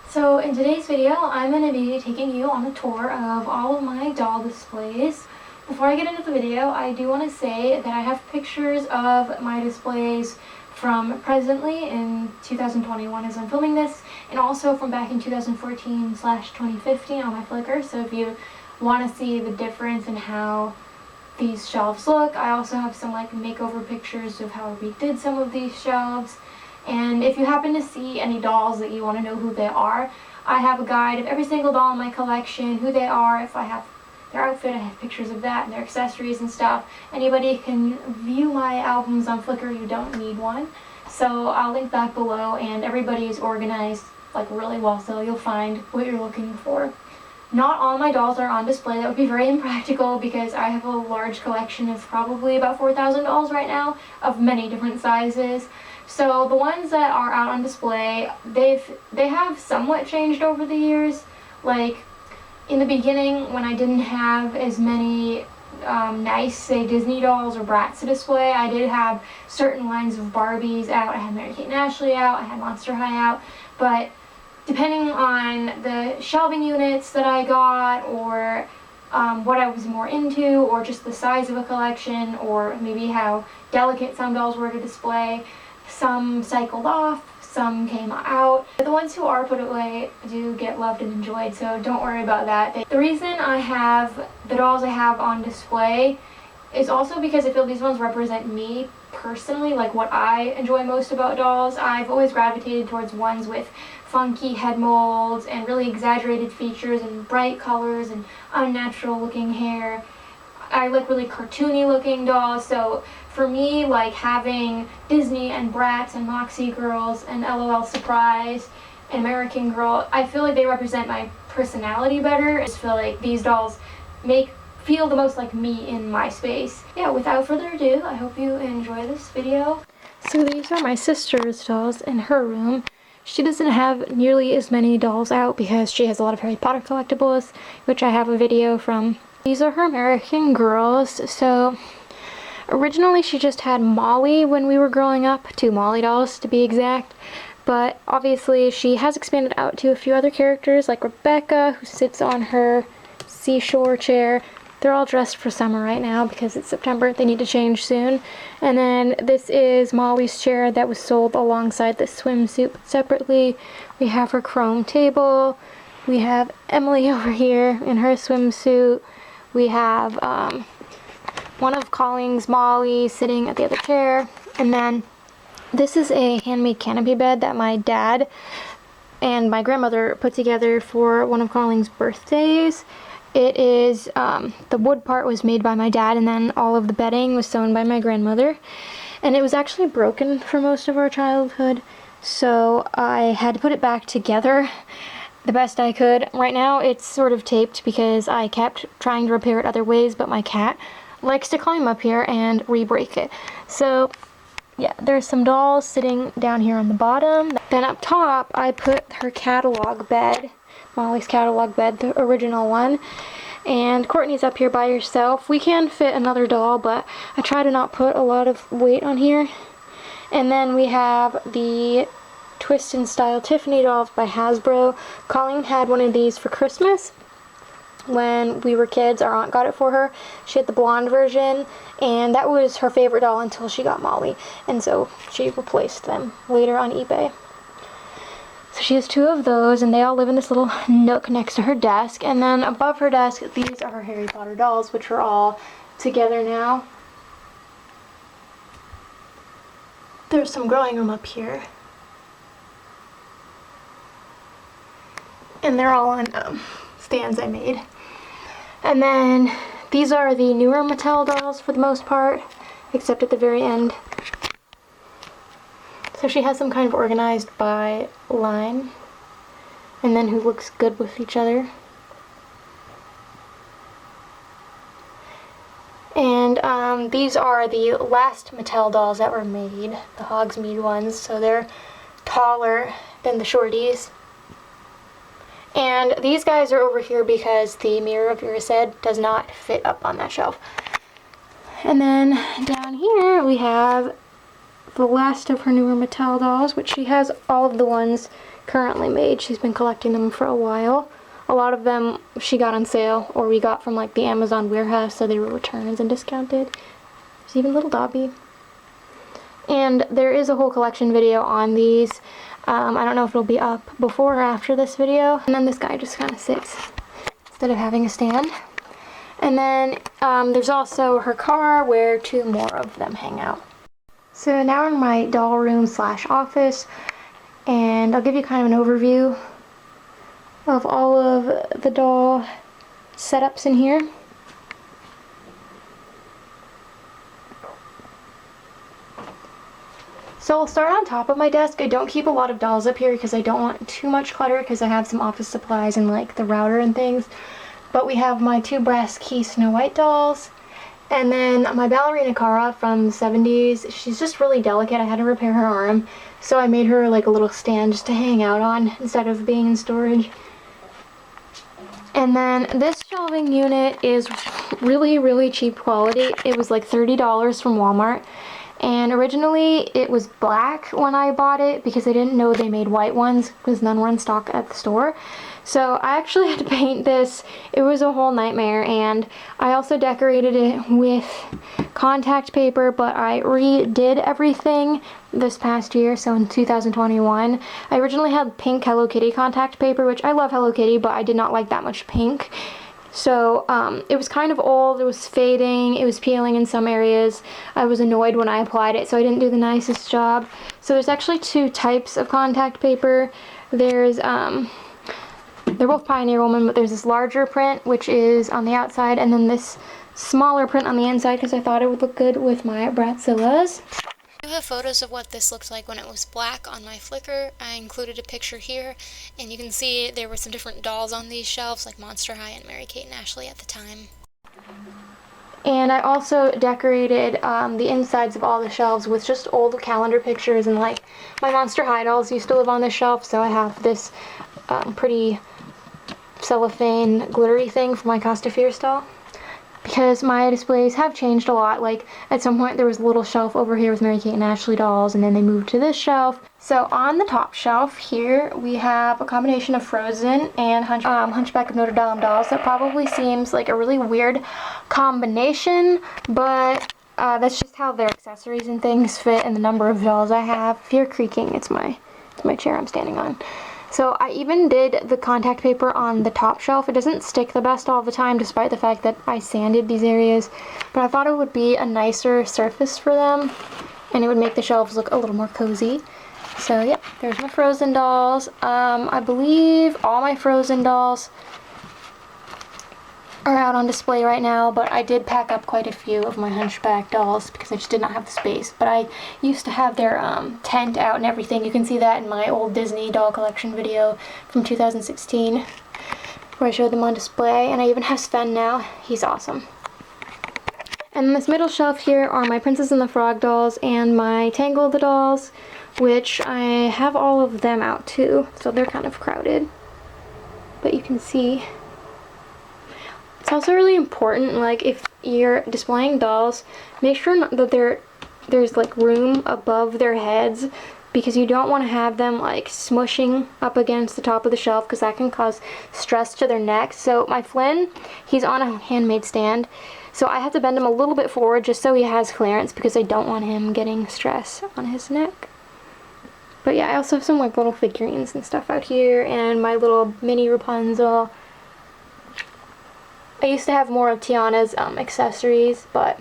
So in today's video, I'm going to be taking you on a tour of all of my doll displays. Before I get into the video, I do want to say that I have pictures of my displays from presently in 2021 as I'm filming this, and also from back in 2014/2015 on my Flickr. So if you want to see the difference in how these shelves look, I also have some like makeover pictures of how we did some of these shelves. And if you happen to see any dolls that you want to know who they are, I have a guide of every single doll in my collection, who they are. If I have their outfit, I have pictures of that and their accessories and stuff. Anybody can view my albums on Flickr, you don't need one. So I'll link that below, and everybody is organized like really well, so you'll find what you're looking for. Not all my dolls are on display. That would be very impractical because I have a large collection of probably about 4,000 dolls right now of many different sizes. So the ones that are out on display, they have somewhat changed over the years. Like in the beginning, when I didn't have as many nice, say, Disney dolls or Bratz to display, I did have certain lines of Barbies out. I had Mary-Kate and Ashley out, I had Monster High out, but depending on the shelving units that I got, or what I was more into, or just the size of a collection, or maybe how delicate some dolls were to display, some cycled off, some came out. The ones who are put away do get loved and enjoyed, so don't worry about that. The reason I have the dolls I have on display is also because I feel these ones represent me personally, like what I enjoy most about dolls. I've always gravitated towards ones with funky head molds and really exaggerated features and bright colors and unnatural looking hair. I like really cartoony looking dolls, so for me, like having Disney and Bratz and Moxie Girls and LOL Surprise and American Girl, I feel like they represent my personality better. I just feel like these dolls feel the most like me in my space. Yeah, without further ado, I hope you enjoy this video. So these are my sister's dolls in her room. She doesn't have nearly as many dolls out because she has a lot of Harry Potter collectibles, which I have a video from. These are her American Girls. So originally she just had Molly when we were growing up, 2 Molly dolls to be exact, but obviously she has expanded out to a few other characters like Rebecca, who sits on her seashore chair. They're all dressed for summer right now because it's September. They need to change soon. And then this is Molly's chair that was sold alongside the swimsuit separately. We have her chrome table. We have Emily over here in her swimsuit. We have one of Colleen's Molly sitting at the other chair. And then this is a handmade canopy bed that my dad and my grandmother put together for one of Colleen's birthdays. It is, the wood part was made by my dad, and then all of the bedding was sewn by my grandmother. And it was actually broken for most of our childhood, so I had to put it back together the best I could. Right now it's sort of taped because I kept trying to repair it other ways, but my cat likes to climb up here and re-break it. So yeah, there's some dolls sitting down here on the bottom. Then up top I put her catalog bed, Molly's catalog bed, the original one. And Courtney's up here by herself. We can fit another doll, but I try to not put a lot of weight on here. And then we have the Twist and Style Tiffany dolls by Hasbro. Colleen had one of these for Christmas when we were kids. Our aunt got it for her. She had the blonde version, and that was her favorite doll until she got Molly, and so she replaced them later on eBay. So she has 2 of those, and they all live in this little nook next to her desk. And then above her desk, these are her Harry Potter dolls, which are all together now. There's some growing room up here. And they're all on stands I made. And then these are the newer Mattel dolls for the most part, except at the very end. So she has them kind of organized by line, and then who looks good with each other. And these are the last Mattel dolls that were made, the Hogsmeade ones, so they're taller than the shorties. And these guys are over here because the Mirror of Erised does not fit up on that shelf. And then down here we have the last of her newer Mattel dolls, which she has all of the ones currently made. She's been collecting them for a while. A lot of them she got on sale, or we got from like the Amazon warehouse, so they were returns and discounted. There's even little Dobby. And there is a whole collection video on these. I don't know if it'll be up before or after this video. And then this guy just kind of sits instead of having a stand. And then there's also her car where 2 more of them hang out. So now we're in my doll room slash office, and I'll give you kind of an overview of all of the doll setups in here. So I'll start on top of my desk. I don't keep a lot of dolls up here because I don't want too much clutter, because I have some office supplies and like the router and things. But we have my 2 brass key Snow White dolls, and then my ballerina Cara from the 70s. She's just really delicate. I had to repair her arm, so I made her like a little stand just to hang out on instead of being in storage. And then this shelving unit is really cheap quality. It was like $30 from Walmart. And originally it was black when I bought it because I didn't know they made white ones because none were in stock at the store. So I actually had to paint this. It was a whole nightmare, and I also decorated it with contact paper, but I redid everything this past year, so in 2021. I originally had pink Hello Kitty contact paper, which I love Hello Kitty, but I did not like that much pink. So it was kind of old, it was fading, it was peeling in some areas. I was annoyed when I applied it, so I didn't do the nicest job. So there's actually 2 types of contact paper. There's, they're both Pioneer Woman, but there's this larger print, which is on the outside, and then this smaller print on the inside, because I thought it would look good with my Bratzillas. I have photos of what this looked like when it was black on my Flickr. I included a picture here, and you can see there were some different dolls on these shelves, like Monster High and Mary-Kate and Ashley at the time. And I also decorated the insides of all the shelves with just old calendar pictures, and like my Monster High dolls used to live on this shelf, so I have this pretty cellophane glittery thing for my Costa Fierce doll. Because my displays have changed a lot. Like at some point there was a little shelf over here with Mary-Kate and Ashley dolls, and then they moved to this shelf. So on the top shelf here we have a combination of Frozen and Hunchback of Notre Dame dolls. That probably seems like a really weird combination, but that's just how their accessories and things fit and the number of dolls I have. If you're creaking, it's my chair I'm standing on. So I even did the contact paper on the top shelf. It doesn't stick the best all the time, despite the fact that I sanded these areas, but I thought it would be a nicer surface for them, and it would make the shelves look a little more cozy. So yeah, there's my Frozen dolls. I believe all my Frozen dolls are out on display right now, but I did pack up quite a few of my Hunchback dolls because I just did not have the space. But I used to have their tent out and everything. You can see that in my old Disney doll collection video from 2016 where I showed them on display, and I even have Sven now. He's awesome. And this middle shelf here are my Princess and the Frog dolls and my Tangle the dolls, which I have all of them out too, so they're kind of crowded. But you can see it's also really important, like if you're displaying dolls, make sure that there's like room above their heads, because you don't want to have them like smushing up against the top of the shelf, because that can cause stress to their necks. So my Flynn, he's on a handmade stand, so I have to bend him a little bit forward just so he has clearance, because I don't want him getting stress on his neck. But yeah, I also have some like little figurines and stuff out here, and my little mini Rapunzel. I used to have more of Tiana's accessories, but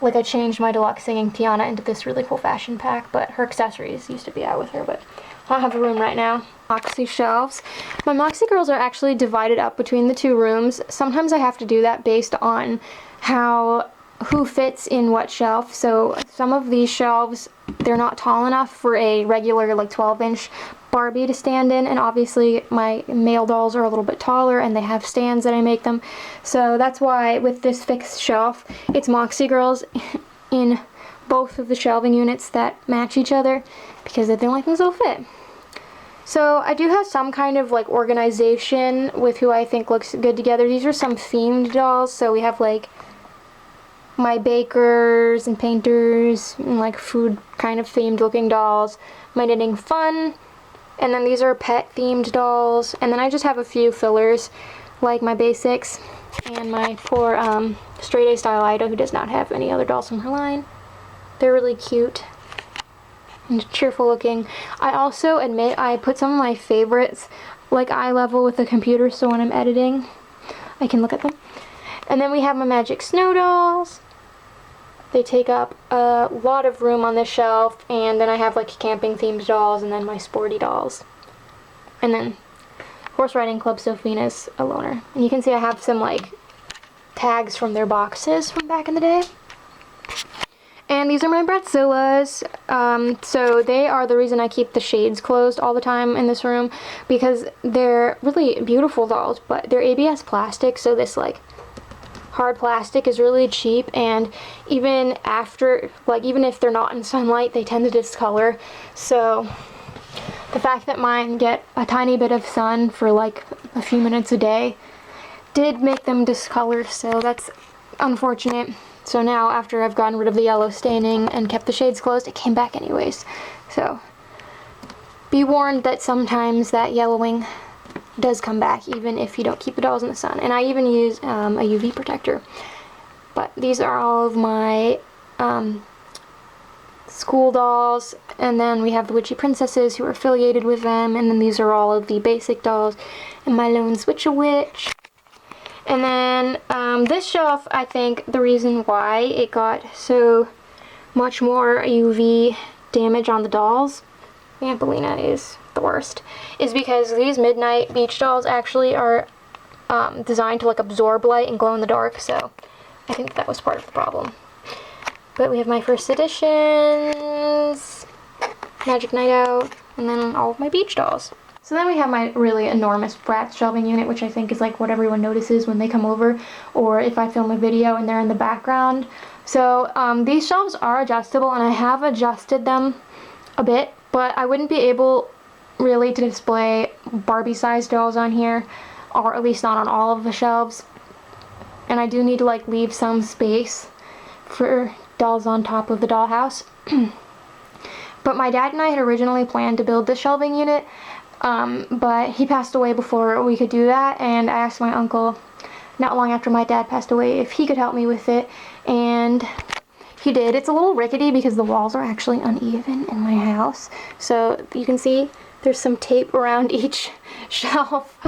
like I changed my deluxe singing Tiana into this really cool fashion pack, but her accessories used to be out with her, but I don't have a room right now. Moxie shelves. My Moxie girls are actually divided up between the 2 rooms. Sometimes I have to do that based on who fits in what shelf. So some of these shelves, they're not tall enough for a regular like 12-inch Barbie to stand in, and obviously my male dolls are a little bit taller and they have stands that I make them. So that's why with this fixed shelf, it's Moxie girls in both of the shelving units that match each other, because they're the only things that'll fit. So I do have some kind of like organization with who I think looks good together. These are some themed dolls, so we have like my bakers and painters and like food kind of themed looking dolls. My Knitting Fun And then these are pet themed dolls. And then I just have a few fillers, like my basics and my poor straight A style Ida, who does not have any other dolls from her line. They're really cute and cheerful looking. I also admit I put some of my favorites like eye level with the computer, so when I'm editing I can look at them. And then we have my magic snow dolls. They take up a lot of room on this shelf. And then I have like camping themed dolls, and then my sporty dolls. And then Horse Riding Club Sofina's a loner. And you can see I have some like tags from their boxes from back in the day. And these are my Bratzillas. So they are the reason I keep the shades closed all the time in this room, because they're really beautiful dolls, but they're ABS plastic, so this like hard plastic is really cheap, and even after, like, even if they're not in sunlight, they tend to discolor. So the fact that mine get a tiny bit of sun for like a few minutes a day did make them discolor, so that's unfortunate. So now, after I've gotten rid of the yellow staining and kept the shades closed, it came back anyways. So be warned that sometimes that yellowing does come back, even if you don't keep the dolls in the sun. And I even use a UV protector. But these are all of my school dolls, and then we have the witchy princesses who are affiliated with them, and then these are all of the basic dolls, and my lone Switch-a-Witch. And then this shelf, I think the reason why it got so much more UV damage on the dolls, Ampelina is the worst, is because these Midnight Beach dolls actually are designed to like absorb light and glow in the dark, so I think that was part of the problem. But we have my first editions, Magic Night Out, and then all of my beach dolls. So then we have my really enormous Bratz shelving unit, which I think is like what everyone notices when they come over, or if I film a video and they're in the background. So these shelves are adjustable, and I have adjusted them a bit, but I wouldn't be able really to display Barbie-sized dolls on here, or at least not on all of the shelves. And I do need to like leave some space for dolls on top of the dollhouse. But my dad and I had originally planned to build this shelving unit, but he passed away before we could do that, and I asked my uncle not long after my dad passed away if he could help me with it, and he did. It's a little rickety because the walls are actually uneven in my house, so you can see there's some tape around each shelf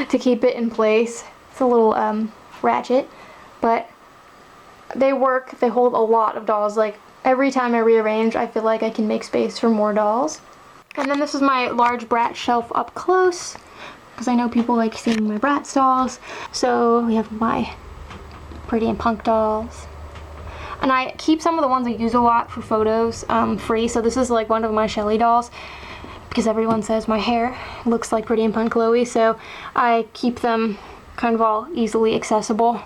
to keep it in place. It's a little ratchet, but they work. They hold a lot of dolls. Like every time I rearrange, I feel like I can make space for more dolls. And then this is my large Bratz shelf up close, because I know people like seeing my Bratz dolls. So we have my Pretty and Punk dolls. And I keep some of the ones I use a lot for photos free. So this is like one of my Shelly dolls, because everyone says my hair looks like Pretty and Punk Chloe, so I keep them kind of all easily accessible.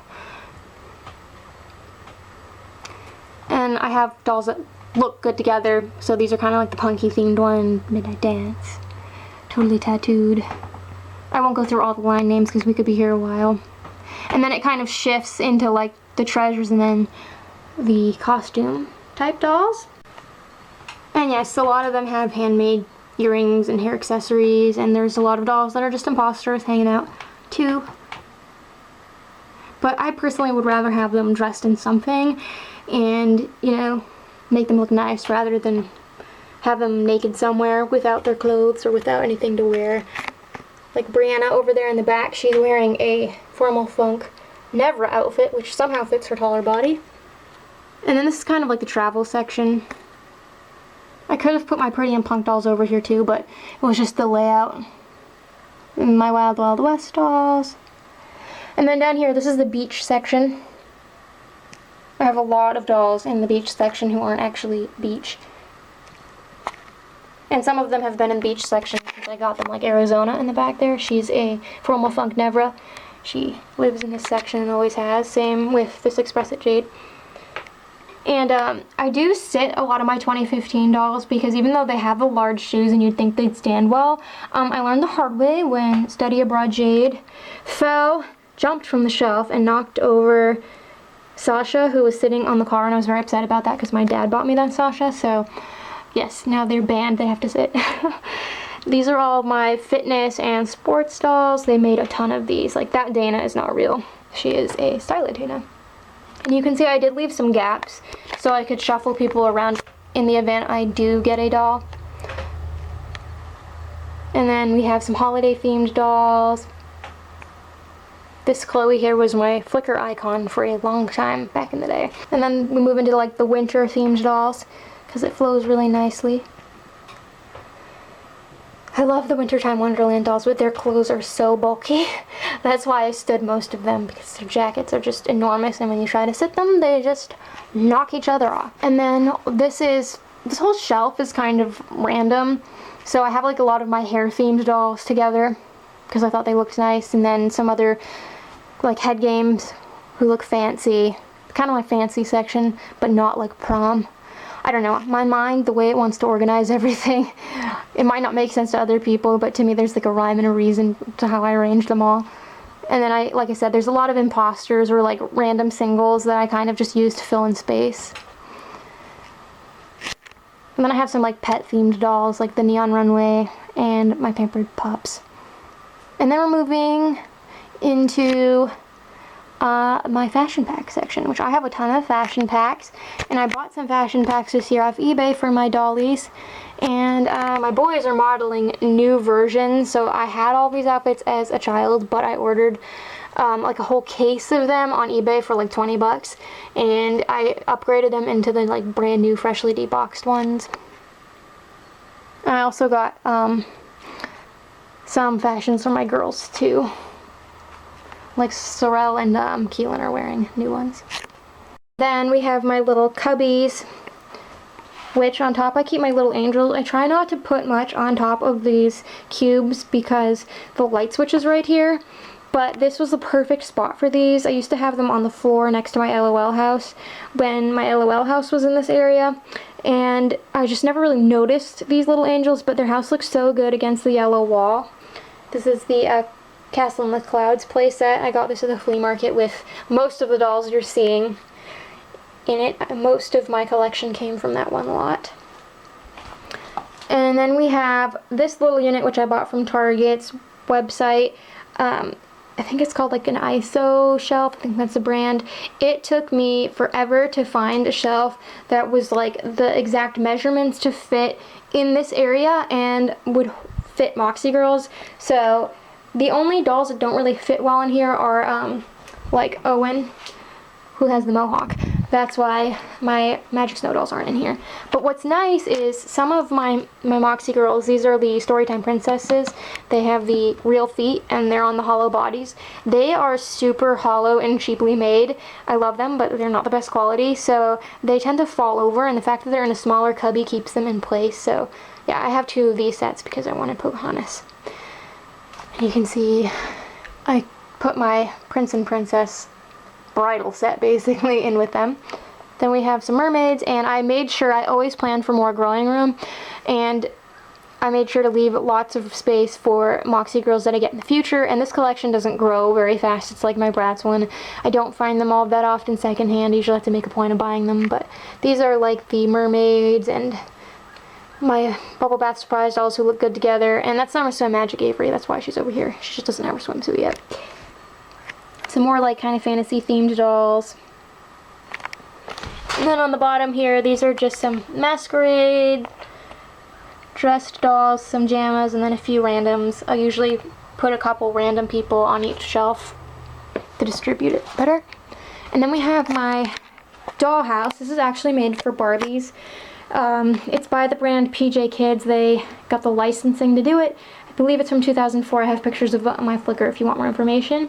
And I have dolls that look good together, so these are kind of like the punky themed one, Midnight Dance, Totally Tattooed. I won't go through all the line names because we could be here a while. And then it kind of shifts into like the treasures and then the costume type dolls. And yes, a lot of them have handmade earrings and hair accessories, and there's a lot of dolls that are just imposters hanging out too. But I personally would rather have them dressed in something and, you know, make them look nice rather than have them naked somewhere without their clothes or without anything to wear. Like Brianna over there in the back, she's wearing a Formal Funk Nevra outfit, which somehow fits her taller body. And then this is kind of like the travel section. I could have put my Pretty and Punk dolls over here too, but it was just the layout. And my Wild Wild West dolls. And then down here, this is the beach section. I have a lot of dolls in the beach section who aren't actually beach. And some of them have been in the beach section since I got them, like Arizona in the back there. She's a Formal Funk Nevra. She lives in this section and always has. Same with this Express It Jade. And I do sit a lot of my 2015 dolls because even though they have the large shoes and you'd think they'd stand well, I learned the hard way when Study Abroad Jade fell, jumped from the shelf, and knocked over Sasha, who was sitting on the car, and I was very upset about that because my dad bought me that Sasha, so yes, now they're banned, they have to sit. these are all my fitness and sports dolls. They made a ton of these. Like, that Dana is not real. She is a stylo Dana. And you can see I did leave some gaps so I could shuffle people around in the event I do get a doll. And then we have some holiday themed dolls. This Chloe here was my Flickr icon for a long time back in the day. And then we move into like the winter themed dolls because it flows really nicely. I love the Wintertime Wonderland dolls, but their clothes are so bulky. That's why I stood most of them, because their jackets are just enormous, and when you try to sit them, they just knock each other off. And then this whole shelf is kind of random. So I have like a lot of my hair themed dolls together because I thought they looked nice, and then some other like head games who look fancy. Kind of my fancy section, but not like prom. I don't know, my mind, the way it wants to organize everything, it might not make sense to other people, but to me there's like a rhyme and a reason to how I arrange them all. And then like I said, there's a lot of imposters or like random singles that I kind of just use to fill in space. And then I have some like pet themed dolls, like the Neon Runway and my Pampered Pups. And then we're moving into my fashion pack section, which I have a ton of fashion packs, and I bought some fashion packs this year off eBay for my dollies, and my boys are modeling new versions, so I had all these outfits as a child, but I ordered like a whole case of them on eBay for like 20 bucks, and I upgraded them into the like brand new freshly deboxed ones. I also got some fashions for my girls too. Like Sorel and Keelan are wearing new ones. Then we have my little cubbies, which on top I keep my little angels. I try not to put much on top of these cubes because the light switch is right here, but this was the perfect spot for these. I used to have them on the floor next to my LOL house when my LOL house was in this area, and I just never really noticed these little angels, but their house looks so good against the yellow wall. This is the Castle in the Clouds playset. I got this at the flea market with most of the dolls you're seeing in it. Most of my collection came from that one lot. And then we have this little unit which I bought from Target's website. I think it's called like an ISO shelf. I think that's a brand. It took me forever to find a shelf that was like the exact measurements to fit in this area and would fit Moxie girls. So the only dolls that don't really fit well in here are like Owen, who has the mohawk. That's why my Magic Snow dolls aren't in here. But what's nice is some of my Moxie girls, these are the Storytime Princesses. They have the real feet and they're on the hollow bodies. They are super hollow and cheaply made. I love them, but they're not the best quality, so they tend to fall over, and the fact that they're in a smaller cubby keeps them in place. So yeah, I have two of these sets because I wanted Pocahontas. You can see I put my Prince and Princess bridal set basically in with them. Then we have some mermaids, and I made sure, I always plan for more growing room, and I made sure to leave lots of space for Moxie girls that I get in the future. And this collection doesn't grow very fast. It's like my Bratz one. I don't find them all that often secondhand. I usually have to make a point of buying them, but these are like the mermaids and my Bubble Bath Surprise dolls who look good together. And that's Summer Swim Magic Avery. That's why she's over here. She just doesn't have her swimsuit yet. Some more like kind of fantasy themed dolls. And then on the bottom here, these are just some masquerade dressed dolls, some JAMAs, and then a few randoms. I usually put a couple random people on each shelf to distribute it better. And then we have my dollhouse. This is actually made for Barbies. It's by the brand PJ Kids. They got the licensing to do it. I believe it's from 2004. I have pictures of it on my Flickr if you want more information.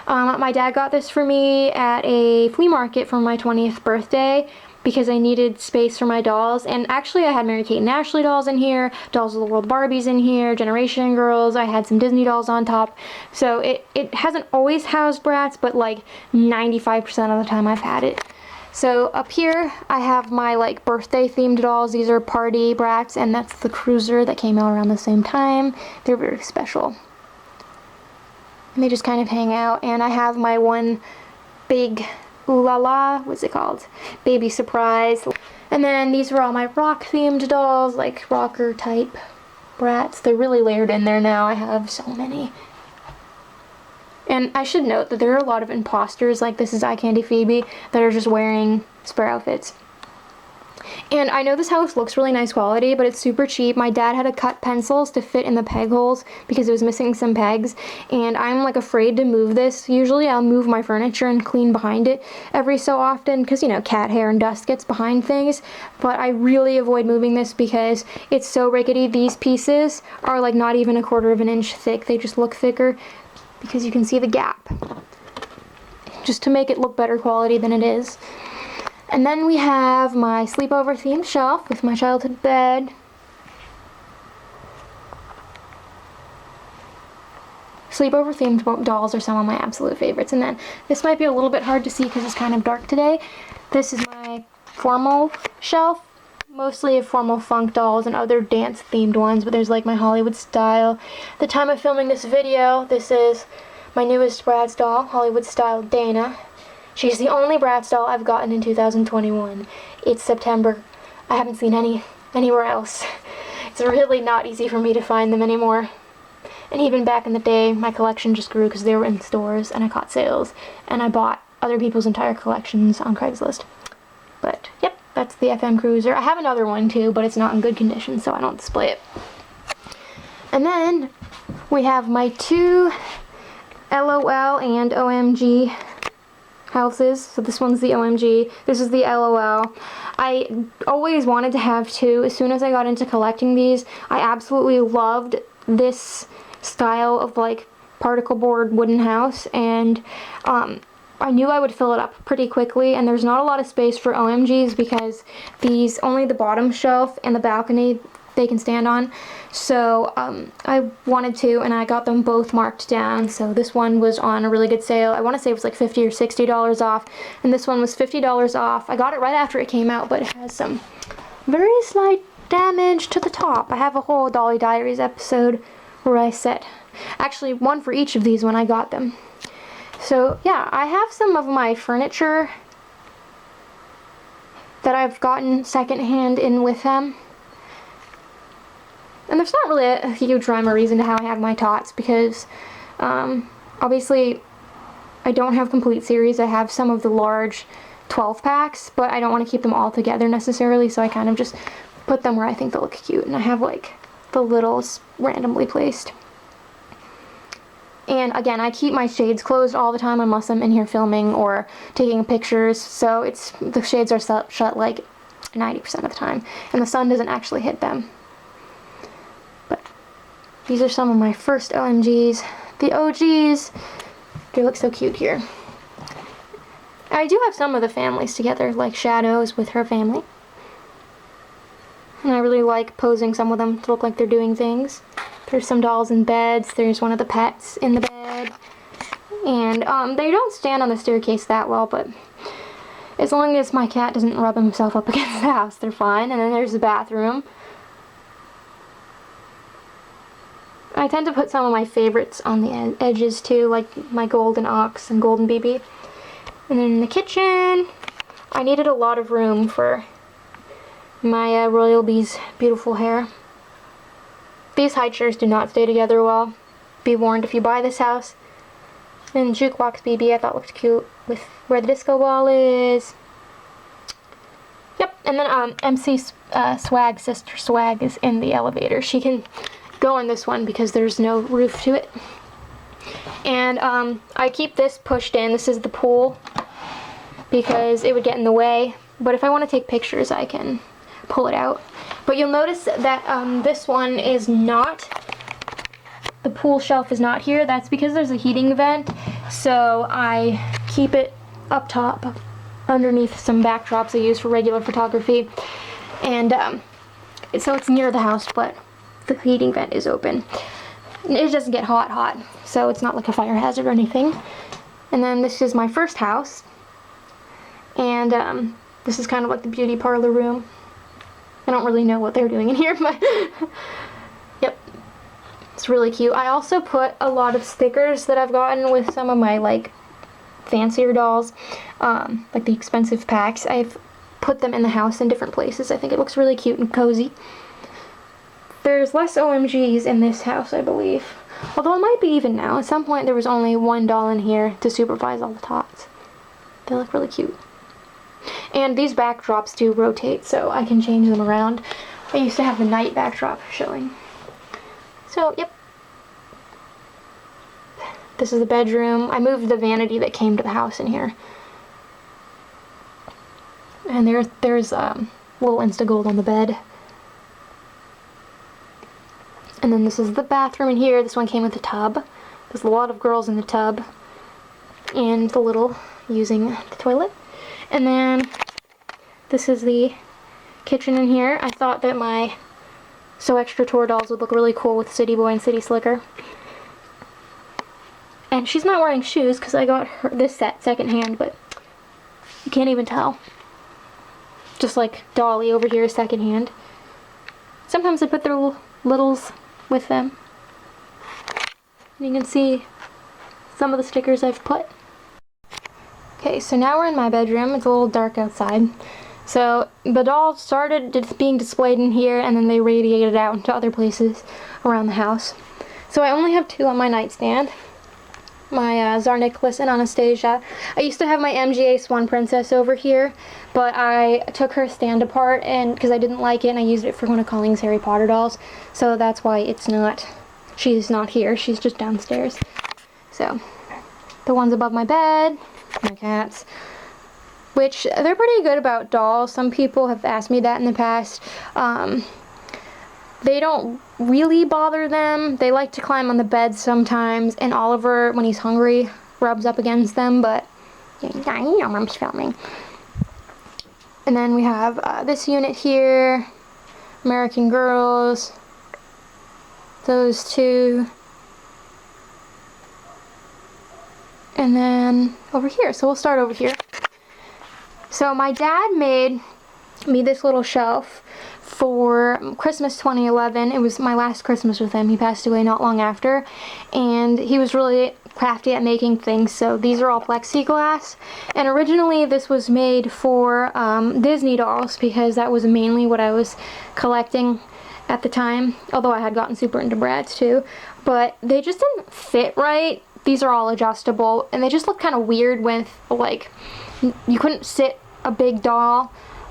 My dad got this for me at a flea market for my 20th birthday because I needed space for my dolls. And actually I had Mary-Kate and Ashley dolls in here, Dolls of the World Barbies in here, Generation Girls, I had some Disney dolls on top. So it hasn't always housed Bratz, but like 95% of the time I've had it. So up here I have my like birthday themed dolls. These are Party Bratz, and that's the Cruiser that came out around the same time. They're very special. And they just kind of hang out. And I have my one big ooh la la, what's it called? Baby Surprise. And then these are all my rock themed dolls, like rocker type Bratz. They're really layered in there now. I have so many. And I should note that there are a lot of imposters, like this is Eye Candy Phoebe, that are just wearing spare outfits. And I know this house looks really nice quality, but it's super cheap. My dad had to cut pencils to fit in the peg holes because it was missing some pegs, and I'm like afraid to move this. Usually I'll move my furniture and clean behind it every so often because, you know, cat hair and dust gets behind things, but I really avoid moving this because it's so rickety. These pieces are like not even 1/4 of an inch thick. They just look thicker because you can see the gap, just to make it look better quality than it is. And then we have my sleepover themed shelf with my childhood bed. Sleepover themed dolls are some of my absolute favorites. And then this might be a little bit hard to see because it's kind of dark today. This is my formal shelf, mostly of formal funk dolls and other dance themed ones, but there's like my Hollywood style. The time of filming this video, this is my newest Bratz doll, Hollywood style Dana. She's the only Bratz doll I've gotten in 2021. It's September. I haven't seen anywhere else. It's really not easy for me to find them anymore. And even back in the day, my collection just grew because they were in stores and I caught sales. And I bought other people's entire collections on Craigslist. But, yep, that's the FM Cruiser. I have another one too, but it's not in good condition, so I don't display it. And then we have my two LOL and OMG houses. So this one's the OMG, this is the LOL. I always wanted to have two. As soon as I got into collecting these, I absolutely loved this style of like particle board wooden house, and I knew I would fill it up pretty quickly, and there's not a lot of space for OMGs because these, only the bottom shelf and the balcony they can stand on. So I wanted to, and I got them both marked down. So this one was on a really good sale. I want to say it was like $50 or $60 off, and this one was $50 off. I got it right after it came out, but it has some very slight damage to the top. I have a whole Dolly Diaries episode where I set actually one for each of these when I got them. So yeah, I have some of my furniture that I've gotten secondhand in with them. And there's not really a huge rhyme or reason to how I have my tots because obviously I don't have complete series. I have some of the large 12 packs, but I don't want to keep them all together necessarily, so I kind of just put them where I think they'll look cute. And I have like the littles randomly placed. And again, I keep my shades closed all the time unless I'm in here filming or taking pictures, so the shades are shut like 90% of the time, and the sun doesn't actually hit them. These are some of my first OMGs. The OGs, they look so cute here. I do have some of the families together, like Shadows with her family. And I really like posing some of them to look like they're doing things. There's some dolls in beds. There's one of the pets in the bed. And they don't stand on the staircase that well, but as long as my cat doesn't rub himself up against the house, they're fine. And then there's the bathroom. I tend to put some of my favorites on the edges too, like my Golden Ox and Golden BB. And then in the kitchen, I needed a lot of room for my Royal Bee's beautiful hair. These high chairs do not stay together well. Be warned if you buy this house. And Jukebox BB I thought looked cute with where the disco ball is. Yep, and then MC Swag, Sister Swag, is in the elevator. She can go in this one because there's no roof to it. And I keep this pushed in. This is the pool because it would get in the way, but if I want to take pictures I can pull it out. But you'll notice that this one is not, the pool shelf is not here. That's because there's a heating vent, so I keep it up top underneath some backdrops I use for regular photography, and so it's near the house, but the heating vent is open. It doesn't get hot, so it's not like a fire hazard or anything. And then this is my first house, and this is kind of like the beauty parlor room. I don't really know what they're doing in here, but yep, it's really cute. I also put a lot of stickers that I've gotten with some of my like fancier dolls, like the expensive packs. I've put them in the house in different places. I think it looks really cute and cozy. There's less OMGs in this house, I believe. Although it might be even now. At some point there was only one doll in here to supervise all the tots. They look really cute. And these backdrops do rotate, so I can change them around. I used to have the night backdrop showing. So, yep. This is the bedroom. I moved the vanity that came to the house in here. And there's little Instagold on the bed. And then this is the bathroom in here. This one came with a tub. There's a lot of girls in the tub. And the little using the toilet. And then this is the kitchen in here. I thought that my So Extra Tour dolls would look really cool with City Boy and City Slicker. And she's not wearing shoes because I got this set secondhand, but you can't even tell. Just like Dolly over here is secondhand. Sometimes I put their littles with them. And you can see some of the stickers I've put. Okay, so now we're in my bedroom. It's a little dark outside. So the dolls started being displayed in here, and then they radiated out into other places around the house. So I only have two on my nightstand. My Tsar Nicholas and Anastasia. I used to have my MGA Swan Princess over here, but I took her stand apart and because I didn't like it, and I used it for one of Colleen's Harry Potter dolls. So that's why she's not here. She's just downstairs. So the ones above my bed, my cats, which they're pretty good about dolls. Some people have asked me that in the past. They don't really bother them. They like to climb on the bed sometimes, and Oliver, when he's hungry, rubs up against them, but I know Mom's filming. And then we have this unit here, American Girls, those two, and then over here. So we'll start over here. So my dad made me this little shelf for Christmas 2011. It was my last Christmas with him. He passed away not long after, and he was really crafty at making things. So these are all plexiglass, and originally this was made for Disney dolls because that was mainly what I was collecting at the time, although I had gotten super into Bratz too, but they just didn't fit right. These are all adjustable, and they just look kind of weird with, like, you couldn't sit a big doll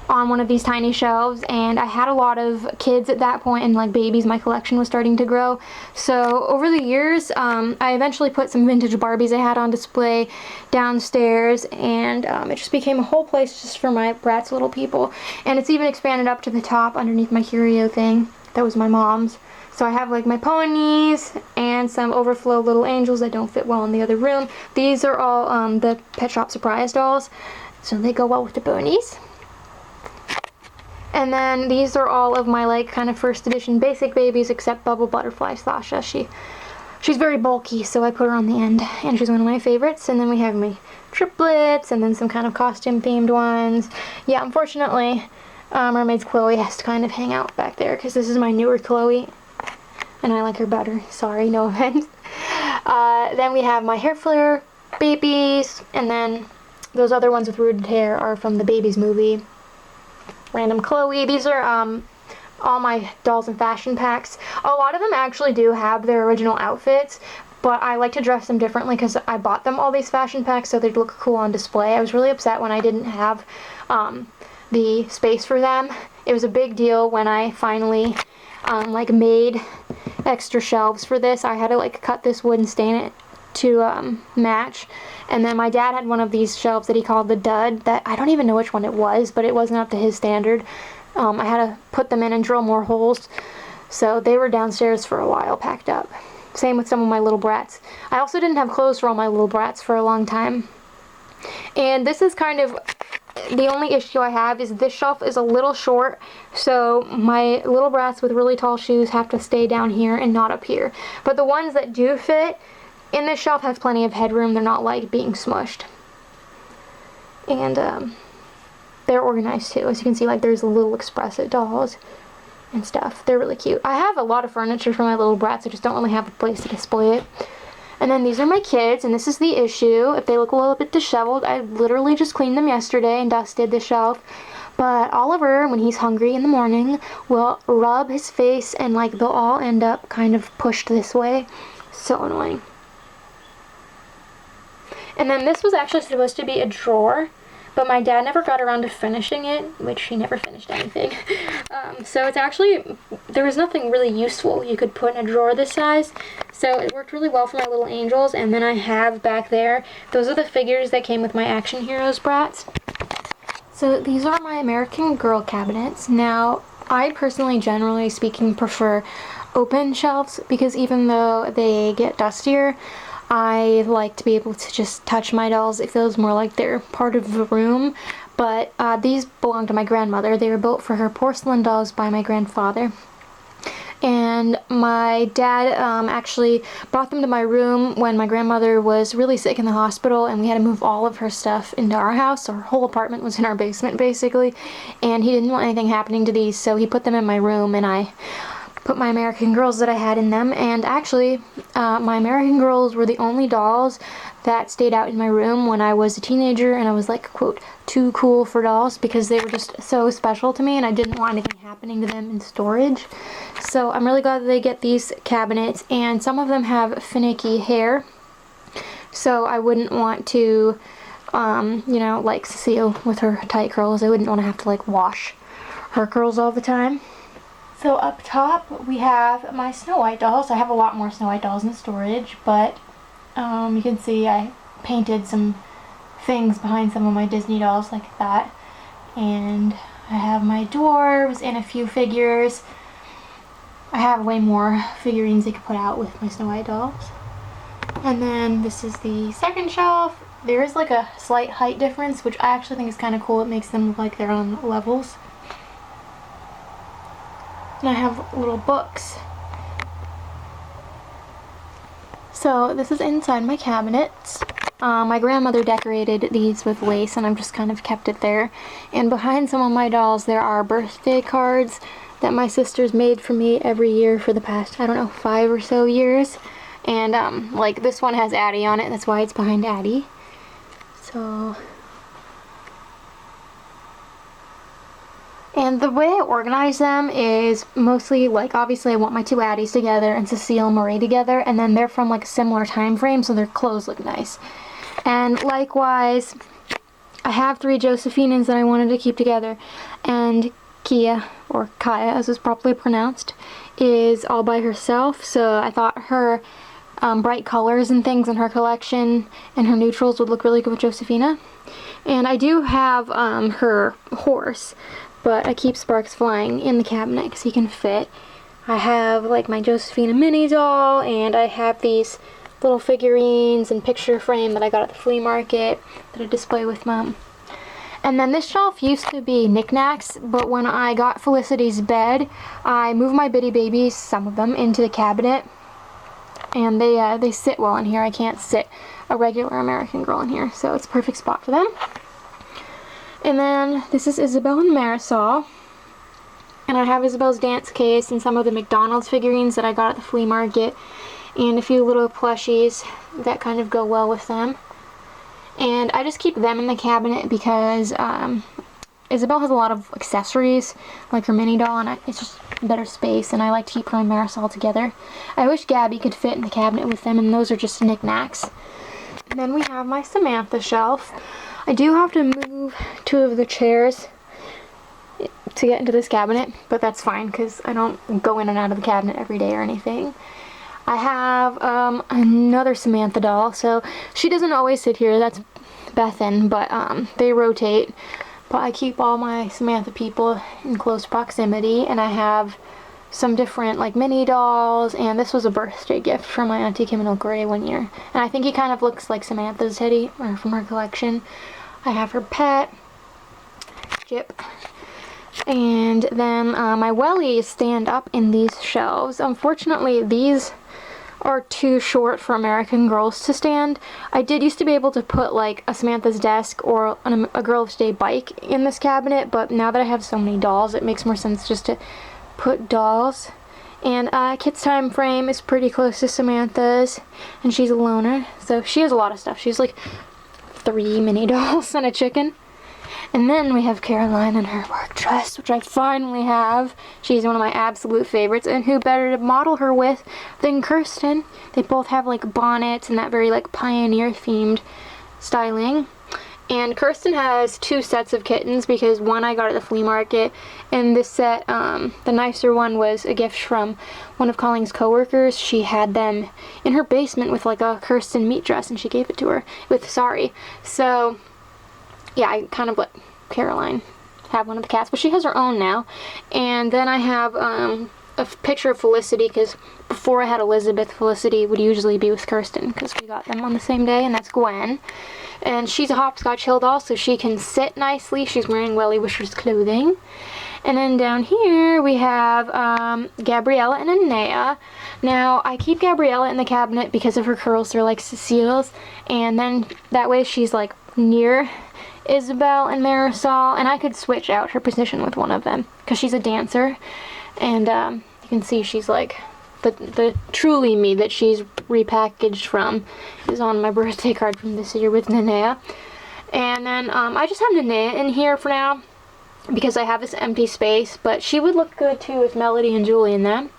on one of these tiny shelves, and I had a lot of kids at that point, and like babies. My collection was starting to grow. So over the years, I eventually put some vintage Barbies I had on display downstairs, and it just became a whole place just for my Bratz little people. And it's even expanded up to the top underneath my curio thing. That was my mom's. So I have like my ponies and some overflow little angels that don't fit well in the other room. These are all the Pet Shop Surprise dolls, so they go well with the ponies. And then these are all of my like kind of first edition basic babies, except Bubble Butterfly Sasha. She's very bulky, so I put her on the end, and she's one of my favorites. And then we have my triplets, and then some kind of costume themed ones. Yeah, unfortunately, Mermaid's Chloe has to kind of hang out back there because this is my newer Chloe, and I like her better. Sorry, no offense. Then we have my hair flare babies, and then those other ones with rooted hair are from the Babies movie. Random Chloe. These are all my dolls and fashion packs. A lot of them actually do have their original outfits, but I like to dress them differently because I bought them all these fashion packs so they'd look cool on display. I was really upset when I didn't have the space for them. It was a big deal when I finally like made extra shelves for this. I had to like cut this wood and stain it to match. And then my dad had one of these shelves that he called the Dud, that I don't even know which one it was, but it wasn't up to his standard. I had to put them in and drill more holes, so they were downstairs for a while packed up. Same with some of my little Bratz. I also didn't have clothes for all my little Bratz for a long time. And this is kind of the only issue I have, is this shelf is a little short, so my little Bratz with really tall shoes have to stay down here and not up here. But the ones that do fit in this shelf have plenty of headroom. They're not like being smushed. And they're organized too. As you can see, like there's little Express-It dolls and stuff. They're really cute. I have a lot of furniture for my little Bratz. I just don't really have a place to display it. And then these are my kids, and this is the issue. If they look a little bit disheveled, I literally just cleaned them yesterday and dusted the shelf. But Oliver, when he's hungry in the morning, will rub his face and like they'll all end up kind of pushed this way. So annoying. And then this was actually supposed to be a drawer, but my dad never got around to finishing it, which he never finished anything. So it's actually, there was nothing really useful you could put in a drawer this size. So it worked really well for my little angels. And then I have back there, those are the figures that came with my Action Heroes Bratz. So these are my American Girl cabinets. Now, I personally, generally speaking, prefer open shelves because even though they get dustier, I like to be able to just touch my dolls. It feels more like they're part of the room. But these belong to my grandmother. They were built for her porcelain dolls by my grandfather. And my dad actually brought them to my room when my grandmother was really sick in the hospital, and we had to move all of her stuff into our house. So her whole apartment was in our basement, basically. And he didn't want anything happening to these, so he put them in my room, and I put my American Girls that I had in them. And actually, my American Girls were the only dolls that stayed out in my room when I was a teenager and I was like, quote, too cool for dolls, because they were just so special to me and I didn't want anything happening to them in storage. So I'm really glad that they get these cabinets, and some of them have finicky hair, so I wouldn't want to, you know, like Cecile with her tight curls. I wouldn't want to have to like wash her curls all the time. So up top we have my Snow White dolls. I have a lot more Snow White dolls in storage, but you can see I painted some things behind some of my Disney dolls like that. And I have my dwarves and a few figures. I have way more figurines I could put out with my Snow White dolls. And then this is the second shelf. There is like a slight height difference, which I actually think is kind of cool. It makes them look like they're on levels. And I have little books. So this is inside my cabinets. My grandmother decorated these with lace and I've just kind of kept it there. And behind some of my dolls there are birthday cards that my sisters made for me every year for the past, I don't know, 5 or so years. And like this one has Addie on it, that's why it's behind Addie. So, and the way I organize them is mostly like, obviously I want my two Addies together and Cecile and Marie together, and then they're from like a similar time frame, so their clothes look nice. And likewise, I have 3 Josephinans that I wanted to keep together, and Kia, or Kaya as it's properly pronounced, is all by herself, so I thought her bright colors and things in her collection and her neutrals would look really good with Josephina. And I do have her horse, but I keep Sparks Flying in the cabinet because he can fit. I have like my Josephina mini doll, and I have these little figurines and picture frame that I got at the flea market that I display with Mom. And then this shelf used to be knickknacks, but when I got Felicity's bed, I moved my Bitty Babies, some of them, into the cabinet. And they sit well in here. I can't sit a regular American Girl in here, so it's a perfect spot for them. And then this is Isabel and Marisol. And I have Isabel's dance case and some of the McDonald's figurines that I got at the flea market, and a few little plushies that kind of go well with them. And I just keep them in the cabinet because Isabel has a lot of accessories, like her mini doll, and it's just better space, and I like to keep her and Marisol together. I wish Gabby could fit in the cabinet with them, and those are just knickknacks. And then we have my Samantha shelf. I do have to move 2 of the chairs to get into this cabinet, but that's fine because I don't go in and out of the cabinet every day or anything. I have another Samantha doll, so she doesn't always sit here, that's Bethan, but they rotate. But I keep all my Samantha people in close proximity, and I have some different like mini dolls, and this was a birthday gift from my Auntie Kim and Uncle Ray one year. And I think he kind of looks like Samantha's Teddy, or from her collection. I have her pet, Jip. And then my wellies stand up in these shelves. Unfortunately, these are too short for American Girls to stand. I did used to be able to put like a Samantha's desk or a Girls' Day bike in this cabinet, but now that I have so many dolls, it makes more sense just to put dolls. And Kit's time frame is pretty close to Samantha's, and she's a loner, so she has a lot of stuff. She's like 3 mini dolls and a chicken. And then we have Caroline in her work dress, which I finally have. She's one of my absolute favorites, and who better to model her with than Kirsten? They both have like bonnets and that very like pioneer themed styling. And Kirsten has 2 sets of kittens because one I got at the flea market, and this set, the nicer one, was a gift from one of Colleen's coworkers. She had them in her basement with like a Kirsten meat dress, and she gave it to her with Sorry. So yeah, I kind of let Caroline have one of the cats, but she has her own now. And then I have a picture of Felicity, because before I had Elizabeth, Felicity would usually be with Kirsten because we got them on the same day, and that's Gwen. And she's a hopscotch hill doll, so she can sit nicely. She's wearing Welly Wisher's clothing. And then down here we have Gabriella and Anea. Now, I keep Gabriella in the cabinet because of her curls. They're like Cecile's. And then that way she's like near Isabel and Marisol. And I could switch out her position with one of them because she's a dancer. And you can see she's like the truly me that she's repackaged from is on my birthday card from this year with Nenea. And then I just have Nenea in here for now because I have this empty space, but she would look good too with Melody and Julie in them.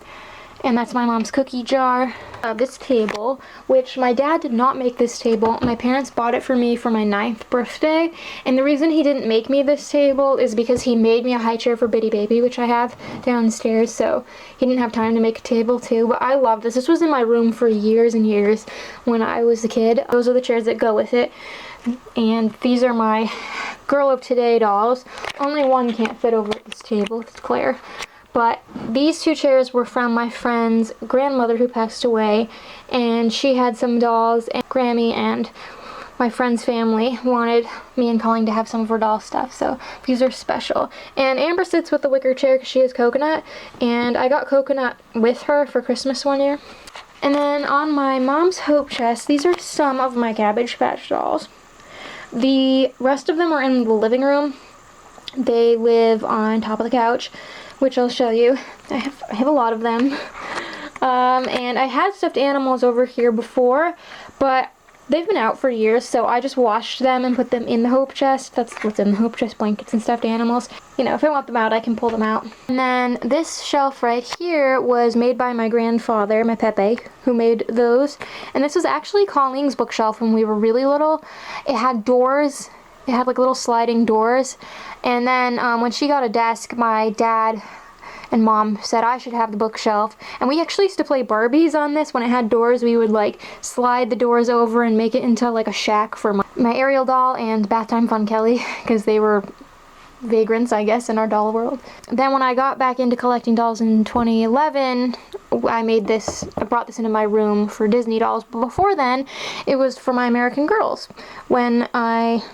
And that's my mom's cookie jar. This table, which my dad did not make this table. My parents bought it for me for my 9th birthday. And the reason he didn't make me this table is because he made me a high chair for Bitty Baby, which I have downstairs. So he didn't have time to make a table too. But I love this. This was in my room for years and years when I was a kid. Those are the chairs that go with it. And these are my Girl of Today dolls. Only one can't fit over at this table. It's Claire. But these 2 chairs were from my friend's grandmother who passed away, and she had some dolls, and Grammy and my friend's family wanted me and Colleen to have some of her doll stuff, so these are special. And Amber sits with the wicker chair because she has Coconut, and I got Coconut with her for Christmas one year. And then on my mom's hope chest, these are some of my Cabbage Patch dolls. The rest of them are in the living room. They live on top of the couch, which I'll show you. I have a lot of them. And I had stuffed animals over here before, but they've been out for years, so I just washed them and put them in the hope chest. That's what's in the hope chest, blankets and stuffed animals. You know, if I want them out, I can pull them out. And then this shelf right here was made by my grandfather, my Pepe, who made those. And this was actually Colleen's bookshelf when we were really little. It had doors. It had like little sliding doors. And then when she got a desk, my dad and mom said I should have the bookshelf. And we actually used to play Barbies on this. When it had doors, we would like slide the doors over and make it into like a shack for my Ariel doll and Bath Time Fun Kelly, because they were vagrants, I guess, in our doll world. Then when I got back into collecting dolls in 2011, I brought this into my room for Disney dolls. But before then, it was for my American Girls. When I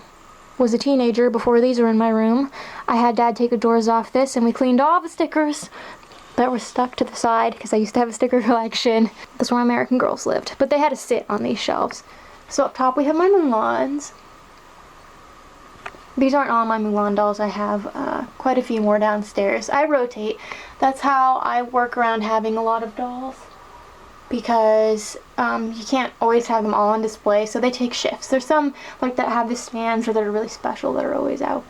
was a teenager, before these were in my room, I had Dad take the doors off this, and we cleaned all the stickers that were stuck to the side because I used to have a sticker collection. That's where my American Girls lived, but they had to sit on these shelves. So up top we have my Mulans. These aren't all my Mulan dolls. I have quite a few more downstairs. I rotate. That's how I work around having a lot of dolls, because you can't always have them all on display, so they take shifts. There's some like that have the stands or that are really special that are always out,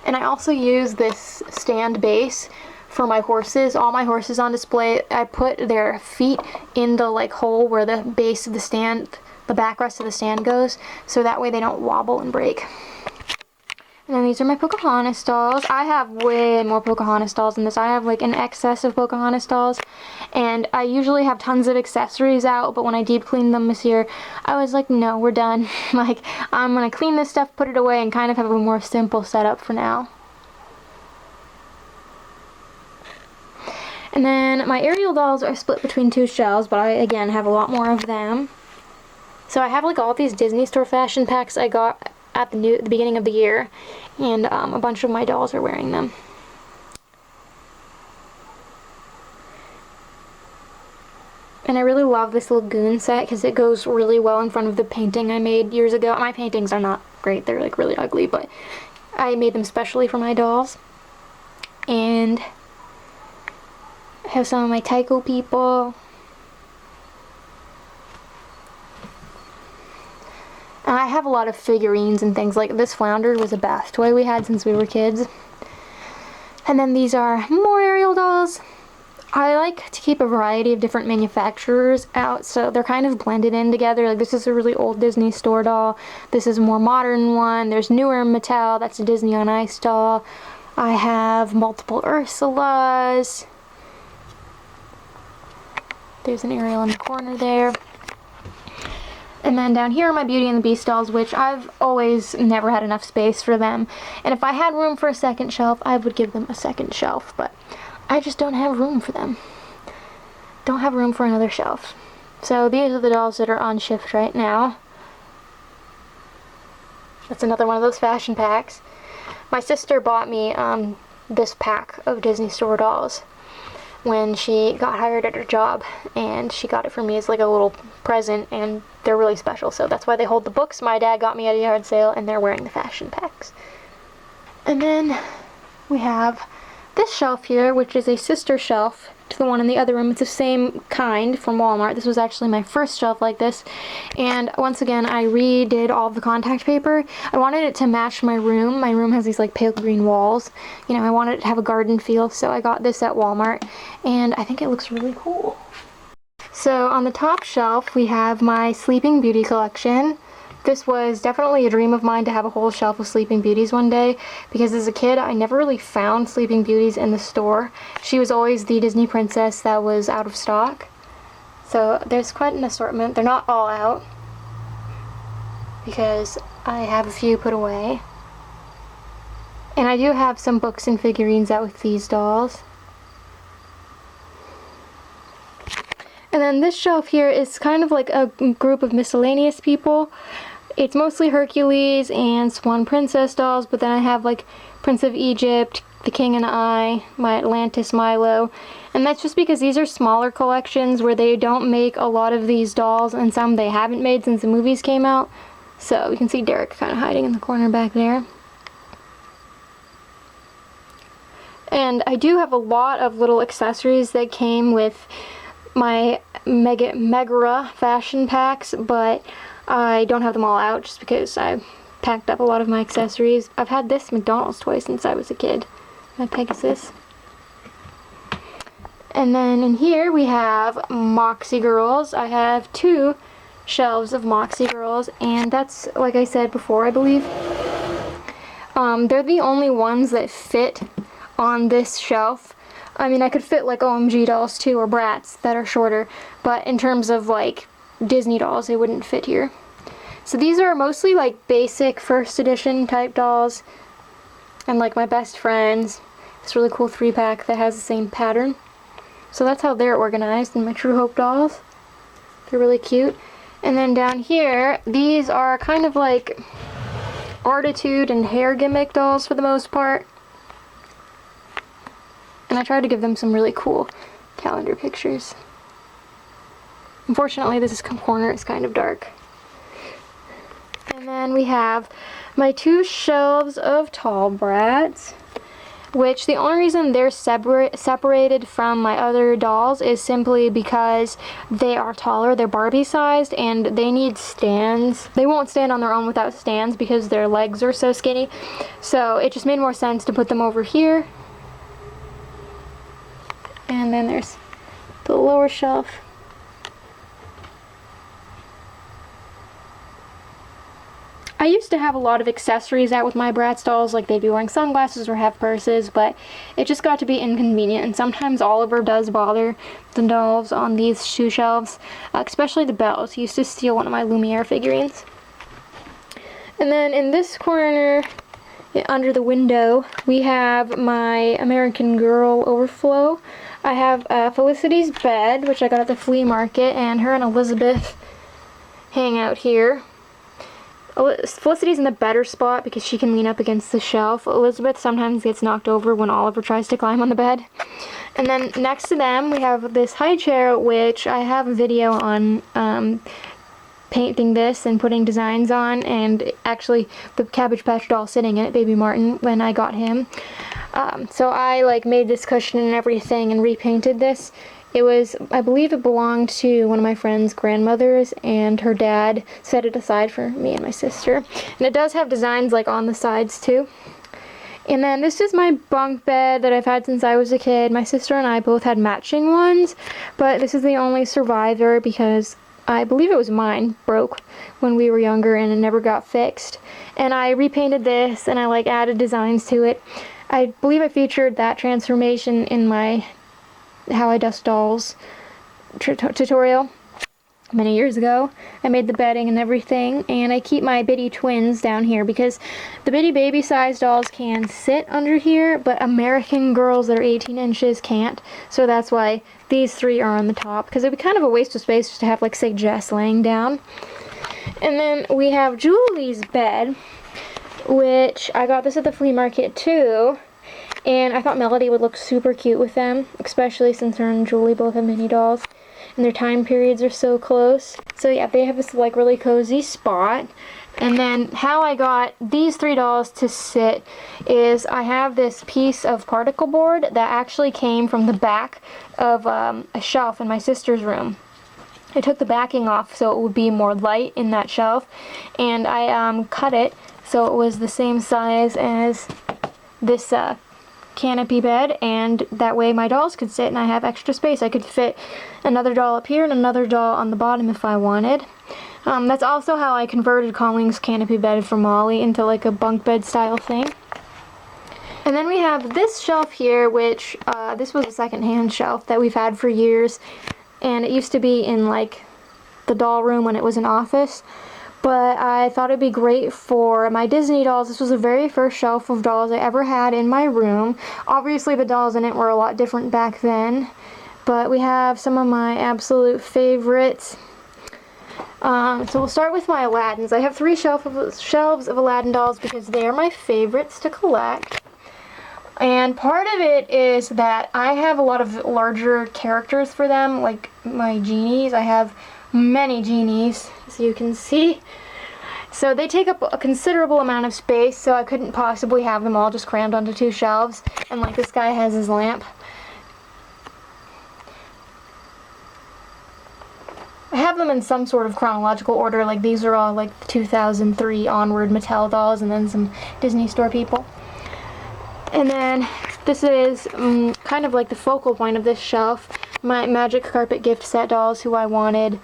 and I also use this stand base for my horses. All my horses on display, I put their feet in the like hole where the base of the stand, the backrest of the stand goes, so that way they don't wobble and break. And then these are my Pocahontas dolls. I have way more Pocahontas dolls than this. I have like an excess of Pocahontas dolls. And I usually have tons of accessories out, but when I deep cleaned them this year, I was like, no, we're done. Like, I'm gonna clean this stuff, put it away, and kind of have a more simple setup for now. And then my Ariel dolls are split between 2 shelves, but I, again, have a lot more of them. So I have like all these Disney Store fashion packs I got at the beginning of the year, and a bunch of my dolls are wearing them. And I really love this Lagoon set because it goes really well in front of the painting I made years ago. My paintings are not great, they're like really ugly, but I made them specially for my dolls. And I have some of my Tycho people. And I have a lot of figurines and things. Like this flounder was a bath toy we had since we were kids. And then these are more Ariel dolls. I like to keep a variety of different manufacturers out, so they're kind of blended in together. Like this is a really old Disney Store doll. This is a more modern one. There's newer Mattel. That's a Disney on Ice doll. I have multiple Ursulas. There's an Ariel in the corner there. And then down here are my Beauty and the Beast dolls, which I've always never had enough space for them. And if I had room for a second shelf, I would give them a second shelf, but I just don't have room for them. Don't have room for another shelf. So these are the dolls that are on shift right now. That's another one of those fashion packs. My sister bought me this pack of Disney Store dolls when she got hired at her job, and she got it for me as like a little present, and they're really special, so that's why they hold the books my dad got me at a yard sale, and they're wearing the fashion packs. And then we have this shelf here, which is a sister shelf to the one in the other room. It's the same kind from Walmart. This was actually my first shelf like this, and once again I redid all of the contact paper. I wanted it to match my room. My room has these like pale green walls. You know, I wanted it to have a garden feel, so I got this at Walmart, and I think it looks really cool. So on the top shelf we have my Sleeping Beauty collection. This was definitely a dream of mine to have a whole shelf of Sleeping Beauties one day, because as a kid I never really found Sleeping Beauties in the store. She was always the Disney princess that was out of stock. So there's quite an assortment. They're not all out, because I have a few put away. And I do have some books and figurines out with these dolls. And then this shelf here is kind of like a group of miscellaneous people. It's mostly Hercules and Swan Princess dolls, but then I have like Prince of Egypt, The King and I, my Atlantis Milo, and that's just because these are smaller collections where they don't make a lot of these dolls, and some they haven't made since the movies came out. So you can see Derek kind of hiding in the corner back there. And I do have a lot of little accessories that came with my Megara fashion packs, but I don't have them all out just because I packed up a lot of my accessories. I've had this McDonald's toy since I was a kid, my Pegasus. And then in here we have Moxie Girls. I have 2 shelves of Moxie Girls, and that's, like I said before, I believe, they're the only ones that fit on this shelf. I mean, I could fit like OMG dolls too, or Bratz that are shorter, but in terms of like Disney dolls, they wouldn't fit here. So these are mostly like basic first edition type dolls, and like my best friends. This really cool 3-pack that has the same pattern. So that's how they're organized. And my True Hope dolls, they're really cute. And then down here, these are kind of like Artitude and hair gimmick dolls for the most part. And I tried to give them some really cool calendar pictures. Unfortunately, this corner is kind of dark. And then we have my 2 shelves of tall Bratz, which the only reason they're separated from my other dolls is simply because they are taller. They're Barbie sized and they need stands. They won't stand on their own without stands because their legs are so skinny. So it just made more sense to put them over here. And then there's the lower shelf. I used to have a lot of accessories out with my Bratz dolls, like they'd be wearing sunglasses or have purses, but it just got to be inconvenient, and sometimes Oliver does bother the dolls on these 2 shelves, especially the Bells. He used to steal one of my Lumiere figurines. And then in this corner, under the window, we have my American Girl overflow. I have Felicity's bed, which I got at the flea market, and her and Elizabeth hang out here. Felicity's in the better spot because she can lean up against the shelf. Elizabeth sometimes gets knocked over when Oliver tries to climb on the bed. And then next to them we have this high chair, which I have a video on painting this and putting designs on, and actually the Cabbage Patch doll sitting in it, Baby Martin, when I got him. So I like made this cushion and everything and repainted this. It was, I believe it belonged to one of my friend's grandmothers, and her dad set it aside for me and my sister. And it does have designs like on the sides too. And then this is my bunk bed that I've had since I was a kid. My sister and I both had matching ones, but this is the only survivor because I believe it was mine, broke when we were younger and it never got fixed. And I repainted this and I like added designs to it. I believe I featured that transformation in my How I Dust Dolls tutorial many years ago. I made the bedding and everything, and I keep my bitty twins down here because the bitty baby size dolls can sit under here, but American girls that are 18 inches can't. So that's why these three are on the top, because it'd be kind of a waste of space just to have, like, say, Jess laying down. And then we have Julie's bed, which I got this at the flea market too. And I thought Melody would look super cute with them, especially since her and Julie both have mini dolls. And their time periods are so close. So yeah, they have this like really cozy spot. And then how I got these three dolls to sit is I have this piece of particle board that actually came from the back of a shelf in my sister's room. I took the backing off so it would be more light in that shelf. And I cut it so it was the same size as this canopy bed, and that way my dolls could sit and I have extra space. I could fit another doll up here and another doll on the bottom if I wanted. That's also how I converted Colleen's canopy bed from Molly into like a bunk bed style thing. And then we have this shelf here, which this was a secondhand shelf that we've had for years, and it used to be in like the doll room when it was an office. But I thought it'd be great for my Disney dolls. This was the very first shelf of dolls I ever had in my room. Obviously the dolls in it were a lot different back then, but we have some of my absolute favorites. So we'll start with my Aladdins. I have three shelves of Aladdin dolls because they are my favorites to collect. And part of it is that I have a lot of larger characters for them, like my genies. I have many genies, as you can see. So they take up a considerable amount of space, so I couldn't possibly have them all just crammed onto two shelves. And like this guy has his lamp. I have them in some sort of chronological order, like these are all like 2003 onward Mattel dolls and then some Disney Store people. And then this is kind of like the focal point of this shelf, my Magic Carpet gift set dolls who I wanted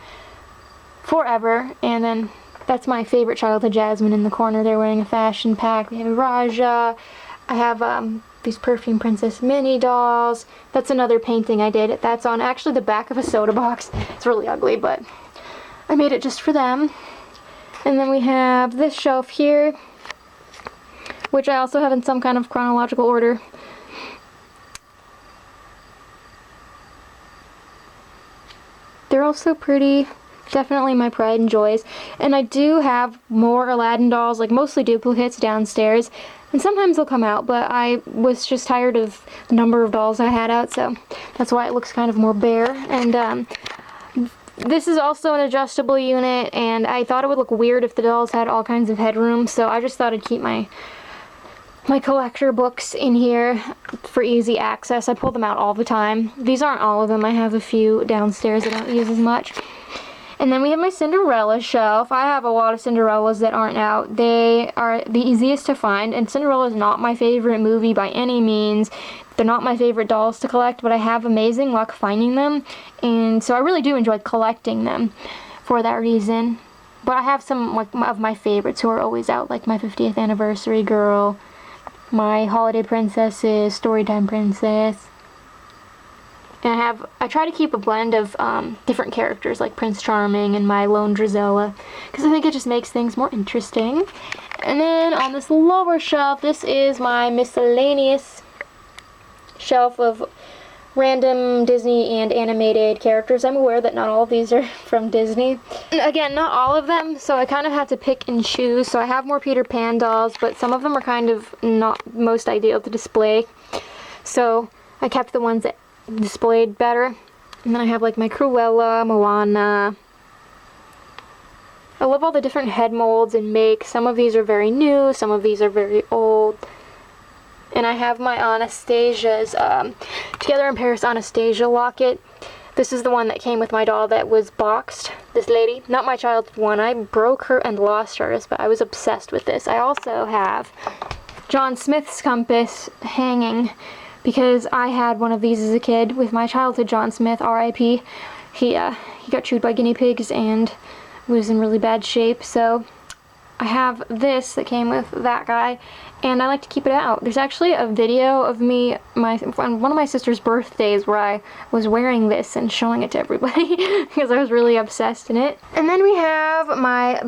forever. And then that's my favorite childhood Jasmine in the corner. They're wearing a fashion pack. We have Raja. I have these Perfume Princess mini dolls. That's another painting I did. That's on actually the back of a soda box. It's really ugly, but I made it just for them. And then we have this shelf here, which I also have in some kind of chronological order. They're all so pretty. Definitely my pride and joys. And I do have more Aladdin dolls, like mostly duplicates downstairs. And sometimes they'll come out, but I was just tired of the number of dolls I had out, so that's why it looks kind of more bare. And this is also an adjustable unit, and I thought it would look weird if the dolls had all kinds of headroom, so I just thought I'd keep my collector books in here for easy access. I pull them out all the time. These aren't all of them. I have a few downstairs I don't use as much. And then we have my Cinderella shelf. I have a lot of Cinderellas that aren't out. They are the easiest to find, and Cinderella is not my favorite movie by any means. They're not my favorite dolls to collect, but I have amazing luck finding them, and so I really do enjoy collecting them for that reason. But I have some of my favorites who are always out, like my 50th anniversary girl, my holiday princesses, storytime princess. And I try to keep a blend of different characters like Prince Charming and my lone Drizella, because I think it just makes things more interesting. And then on this lower shelf, this is my miscellaneous shelf of random Disney and animated characters. I'm aware that not all of these are from Disney. And again, not all of them, so I kind of had to pick and choose. So I have more Peter Pan dolls, but some of them are kind of not most ideal to display. So I kept the ones that displayed better. And then I have like my Cruella, Moana. I love all the different head molds and makes. Some of these are very new, some of these are very old. And I have my Anastasia's Together in Paris Anastasia locket. This is the one that came with my doll that was boxed. This lady, not my childhood one. I broke her and lost hers, but I was obsessed with this. I also have John Smith's compass hanging because I had one of these as a kid with my childhood John Smith, R.I.P. He got chewed by guinea pigs and was in really bad shape, so I have this that came with that guy, and I like to keep it out. There's actually a video of me on one of my sister's birthdays where I was wearing this and showing it to everybody because I was really obsessed in it. And then we have my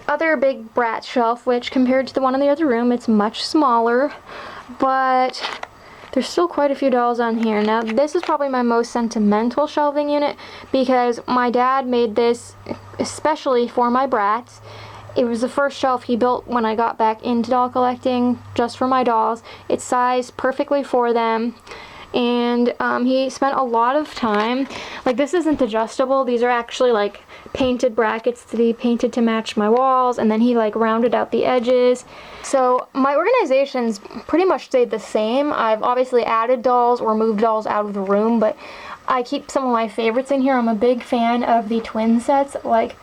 other big Bratz shelf, which compared to the one in the other room, it's much smaller, but there's still quite a few dolls on here. Now, this is probably my most sentimental shelving unit because my dad made this especially for my Bratz. It was the first shelf he built when I got back into doll collecting, just for my dolls. It's sized perfectly for them, and he spent a lot of time. Like, this isn't adjustable. These are actually like painted brackets that he painted to match my walls, and then he like rounded out the edges. So my organization's pretty much stayed the same. I've obviously added dolls or moved dolls out of the room, but I keep some of my favorites in here. I'm a big fan of the twin sets, like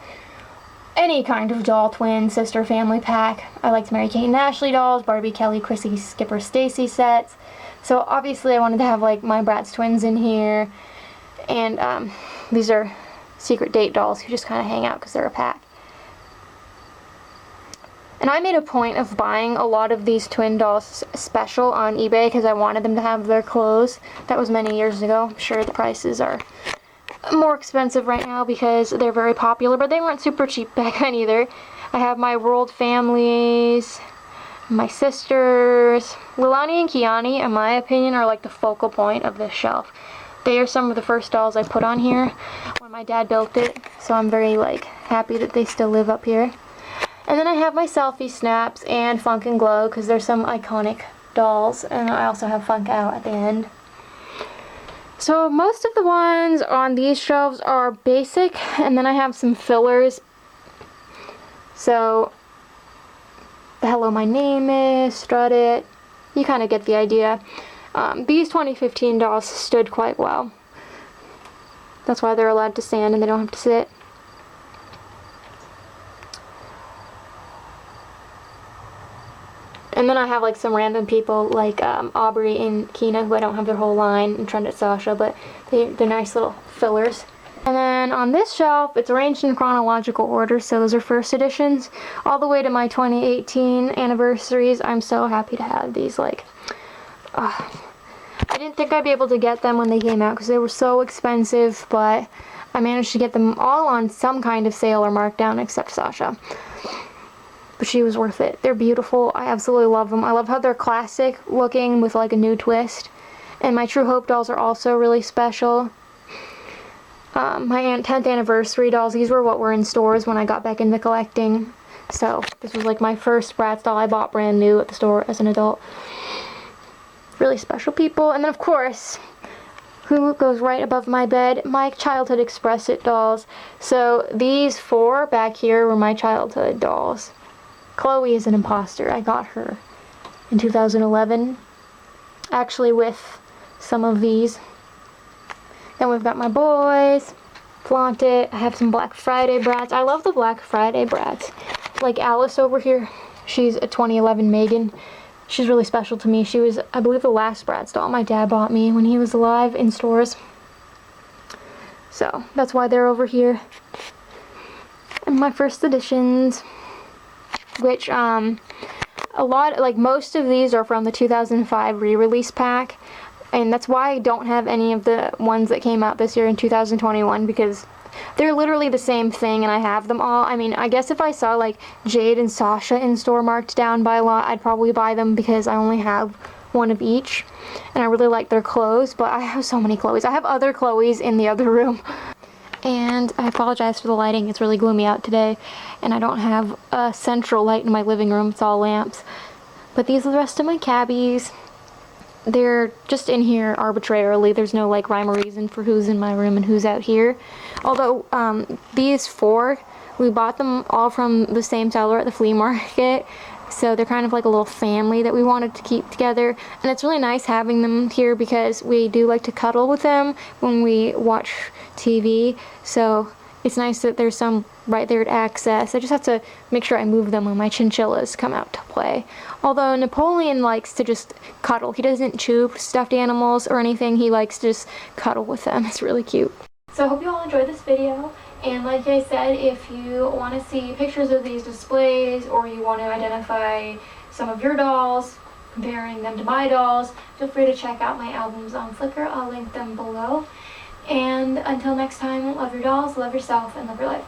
any kind of doll, twin, sister, family pack. I liked Mary Kate and Ashley dolls, Barbie, Kelly, Chrissy, Skipper, Stacy sets. So obviously I wanted to have like my Bratz twins in here, and these are secret date dolls who just kind of hang out because they're a pack. And I made a point of buying a lot of these twin dolls special on eBay because I wanted them to have their clothes. That was many years ago. I'm sure the prices are more expensive right now because they're very popular, but they weren't super cheap back then either. I have my world families, my sisters. Lilani and Kiani, in my opinion, are like the focal point of this shelf. They are some of the first dolls I put on here when my dad built it, so I'm very like happy that they still live up here. And then I have my selfie snaps and Funk and Glow because there's some iconic dolls, and I also have Funk Out at the end. So most of the ones on these shelves are basic, and then I have some fillers. So the Hello My Name Is, Strut It, you kind of get the idea. These 2015 dolls stood quite well. That's why they're allowed to stand and they don't have to sit. And then I have like some random people like Aubrey and Kina, who I don't have their whole line, and Trendit Sasha, but they're nice little fillers. And then on this shelf, it's arranged in chronological order, so those are first editions, all the way to my 2018 anniversaries. I'm so happy to have these. Like, I didn't think I'd be able to get them when they came out because they were so expensive, but I managed to get them all on some kind of sale or markdown except Sasha. But she was worth it. They're beautiful. I absolutely love them. I love how they're classic looking with like a new twist. And my True Hope dolls are also really special. My 10th anniversary dolls, these were what were in stores when I got back into collecting. So this was like my first Bratz doll I bought brand new at the store as an adult. Really special people. And then of course, who goes right above my bed? My childhood Express It dolls. So these four back here were my childhood dolls. Chloe is an imposter. I got her in 2011, actually with some of these. Then we've got my boys, Flaunt It. I have some Black Friday Bratz. I love the Black Friday Bratz. Like Alice over here, she's a 2011 Megan. She's really special to me. She was, I believe, the last Bratz doll my dad bought me when he was alive in stores. So that's why they're over here. And my first editions, which a lot, like most of these are from the 2005 re-release pack, and that's why I don't have any of the ones that came out this year in 2021, because they're literally the same thing and I have them all. I mean, I guess if I saw like Jade and Sasha in store marked down by a lot, I'd probably buy them because I only have one of each and I really like their clothes, but I have so many Chloes. I have other Chloes in the other room. And I apologize for the lighting, it's really gloomy out today, and I don't have a central light in my living room, it's all lamps. But these are the rest of my cabbies. They're just in here arbitrarily, there's no like rhyme or reason for who's in my room and who's out here. Although, these four, we bought them all from the same seller at the flea market So they're kind of like a little family that we wanted to keep together. And it's really nice having them here because we do like to cuddle with them when we watch TV. So it's nice that there's some right there to access. I just have to make sure I move them when my chinchillas come out to play. Although Napoleon likes to just cuddle. He doesn't chew stuffed animals or anything. He likes to just cuddle with them. It's really cute. So I hope you all enjoyed this video. And like I said, if you want to see pictures of these displays or you want to identify some of your dolls, comparing them to my dolls, feel free to check out my albums on Flickr. I'll link them below. And until next time, love your dolls, love yourself, and love your life.